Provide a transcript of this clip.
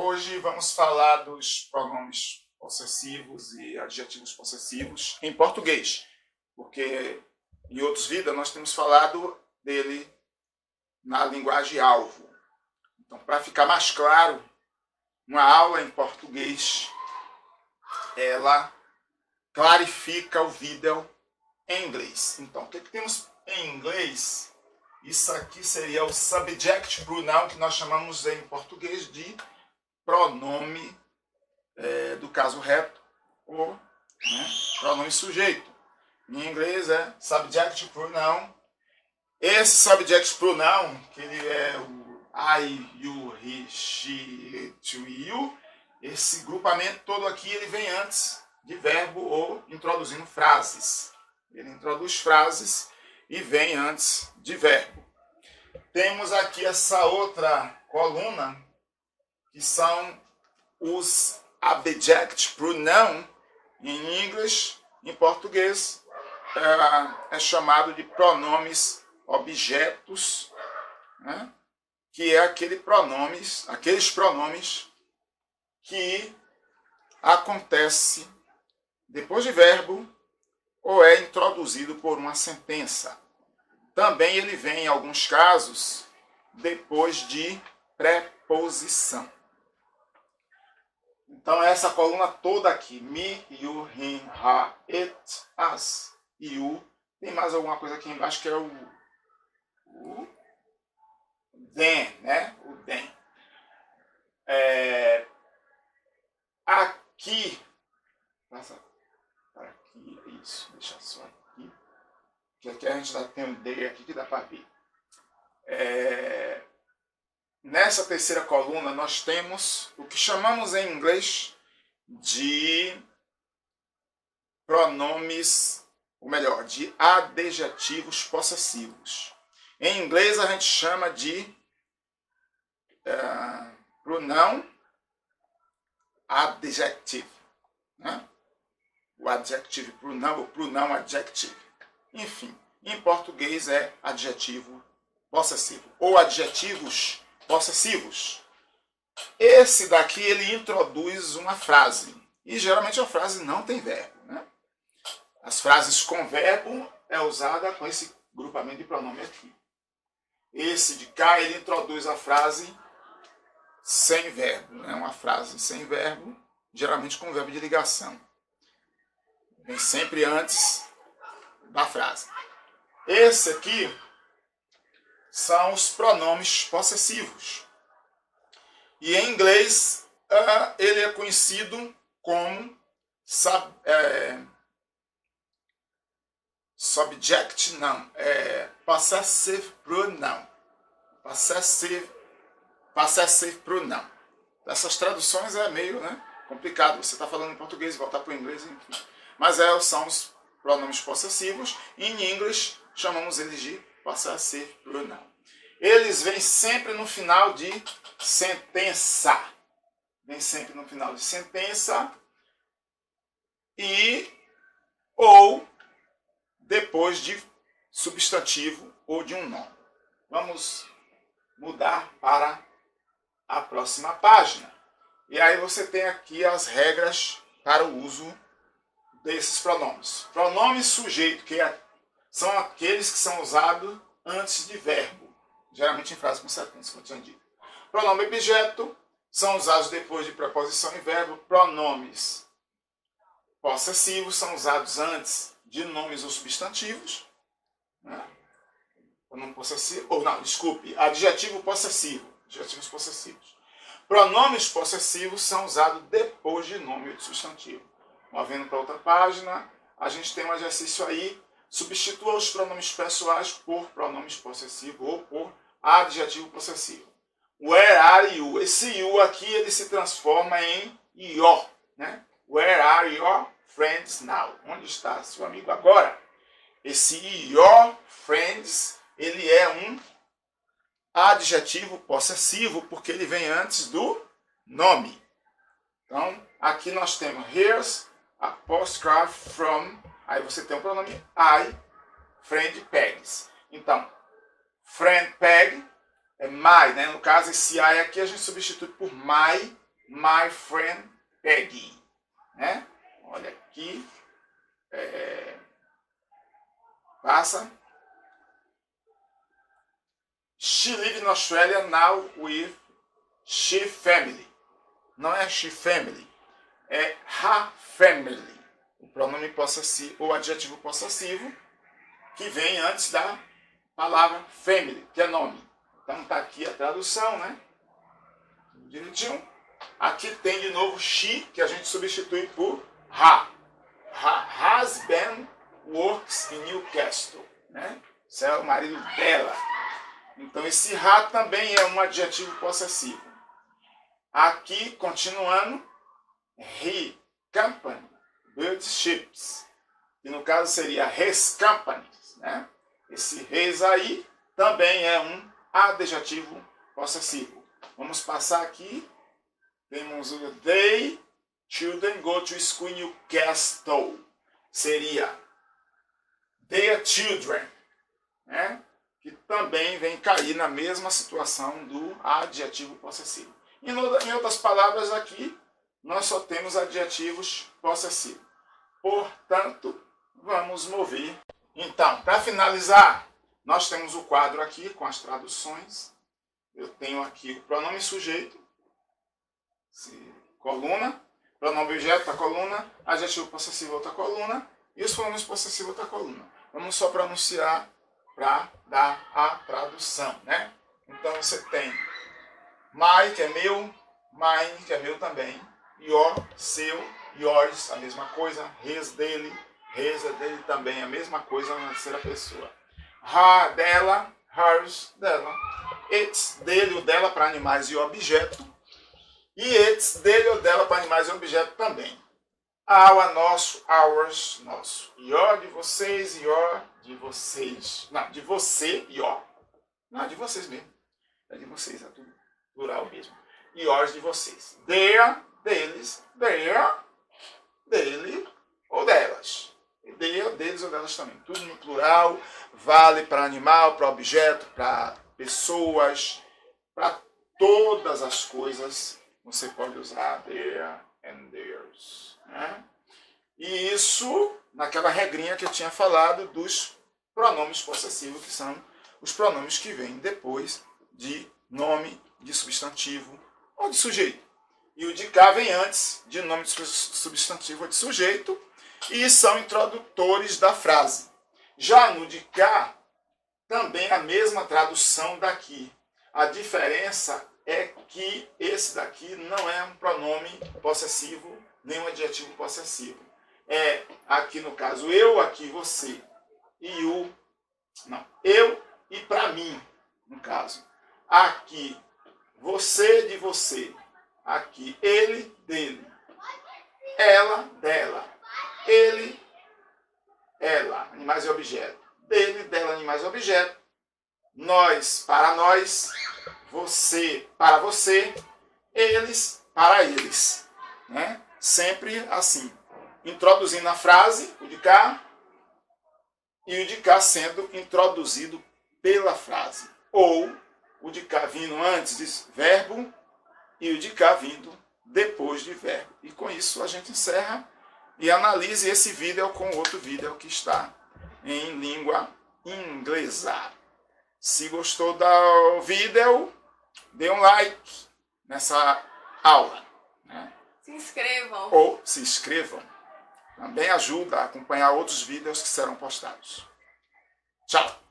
Hoje vamos falar dos pronomes possessivos e adjetivos possessivos em português, porque em outros vídeos nós temos falado dele na linguagem alvo. Então, para ficar mais claro, uma aula em português, ela clarifica o vídeo em inglês. Então, o que temos em inglês? Isso aqui seria o subject pronoun, que nós chamamos em português de pronome do caso reto ou pronome sujeito. Em inglês é subject pronoun. Esse subject pronoun, que ele é o I, you, he, she, it, you, esse grupamento todo aqui ele vem antes de verbo ou introduzindo frases. Ele introduz frases e vem antes de verbo. Temos aqui essa outra coluna, que são os adjective pronoun em inglês. Em português é chamado de pronomes objetos, né? Que é aqueles pronomes que acontece depois de verbo ou é introduzido por uma sentença. Também ele vem, em alguns casos, depois de preposição. Então, essa coluna toda aqui, me, you, him, her, it, us, you. Tem mais alguma coisa aqui embaixo que é o them, né? O them. Aqui, passa para aqui, isso, deixa só aqui. Que aqui a gente já tem um D aqui que dá para ver. Nessa terceira coluna nós temos o que chamamos em inglês de pronomes, ou melhor, de adjetivos possessivos. Em inglês a gente chama de pronoun adjective, né? O adjective pronoun, o pronoun adjective. Enfim, em português é adjetivo possessivo ou adjetivos possessivos. Esse daqui ele introduz uma frase e geralmente a frase não tem verbo, né? As frases com verbo é usada com esse grupamento de pronome aqui. Esse de cá ele introduz a frase sem verbo, né? Uma frase sem verbo, geralmente com verbo de ligação. Vem sempre antes da frase. Esse aqui são os pronomes possessivos. E em inglês ele é conhecido como subject noun, possessive pronoun. Possessive pronoun. Essas traduções é meio complicado. Você está falando em português e voltar para o inglês, enfim. Mas são os pronomes possessivos. Em inglês chamamos eles de possessive pronoun. Eles vêm sempre no final de sentença. Vem sempre no final de sentença ou depois de substantivo ou de um nome. Vamos mudar para a próxima página. E aí você tem aqui as regras para o uso desses pronomes. Pronomes sujeito, são aqueles que são usados antes de verbo, geralmente em frases com sentença, como eu tinha dito. Pronome objeto são usados depois de preposição e verbo. Pronomes possessivos são usados antes de nomes ou substantivos. Pronome possessivo, adjetivo possessivo, adjetivos possessivos. Pronomes possessivos são usados depois de nome ou de substantivo. Movendo para outra página, a gente tem um exercício aí. Substitua os pronomes pessoais por pronomes possessivos ou por adjetivo possessivo. Where are you? Esse you aqui ele se transforma em your, né? Where are your friends now? Onde está seu amigo agora? Esse your friends ele é um adjetivo possessivo porque ele vem antes do nome. Então, aqui nós temos here's a postcard from. Aí você tem o pronome I, friend pegs. Então, friend peg é my, né? No caso, esse I aqui a gente substitui por my my friend Peggy. Né? Olha aqui. Passa. She lives in Australia now with she family. Não é she family, é her family. O pronome possessivo, ou adjetivo possessivo, que vem antes da palavra family, que é nome. Então está aqui a tradução, né? Direitinho. Aqui tem de novo she, que a gente substitui por her. Her husband works in Newcastle. Né? Esse é o marido dela. Então esse her também é um adjetivo possessivo. Aqui, continuando, he company builds ships. Que no caso seria his companies. Né? Esse his aí também é um adjetivo possessivo. Vamos passar aqui. Temos o they children go to school in Newcastle. Seria their children. Né? Que também vem cair na mesma situação do adjetivo possessivo. Em outras palavras aqui, nós só temos adjetivos possessivos. Portanto, vamos mover. Então, para finalizar, nós temos o quadro aqui com as traduções. Eu tenho aqui o pronome sujeito, coluna, pronome objeto, a coluna, adjetivo possessivo, outra coluna, e os pronomes possessivos, outra coluna. Vamos só pronunciar para dar a tradução, né? Então você tem my, que é meu, mine, que é meu também, your, seu, yours, a mesma coisa, his, dele, his é dele também, a mesma coisa na terceira pessoa. Her, dela, hers, dela. It's, dele ou dela para animais e objeto. E it's, dele ou dela para animais e objeto também. Our, nosso, ours, nosso. Your, de vocês, your, de vocês. Não, de você, your. Não, de vocês mesmo. É de vocês, é tudo plural mesmo. Yours, de vocês. Their, deles, their, dele ou delas. Their, deles ou delas também. Tudo no plural, vale para animal, para objeto, para pessoas, para todas as coisas. Você pode usar their and theirs. Né? E isso naquela regrinha que eu tinha falado dos pronomes possessivos, que são os pronomes que vêm depois de nome, de substantivo ou de sujeito. E o de cá vem antes de nome de substantivo ou de sujeito e são introdutores da frase. Já no de cá, também a mesma tradução daqui. A diferença é que esse daqui não é um pronome possessivo, nem um adjetivo possessivo. É, aqui no caso, eu, aqui você. E o... Não, eu e para mim, no caso. Aqui, você de você. Aqui, ele dele. Ela dela. Ele, ela, animais e objeto. Dele, dela, animais e objeto. Nós, para nós. Você, para você. Eles, para eles. Né? Sempre assim. Introduzindo a frase, o de cá. E o de cá sendo introduzido pela frase. Ou o de cá vindo antes de verbo e o de cá vindo depois de verbo. E com isso a gente encerra e analise esse vídeo com outro vídeo que está em língua inglesa. Se gostou do vídeo, dê um like nessa aula. Né? Se inscrevam. Ou se inscrevam. Também ajuda a acompanhar outros vídeos que serão postados. Tchau!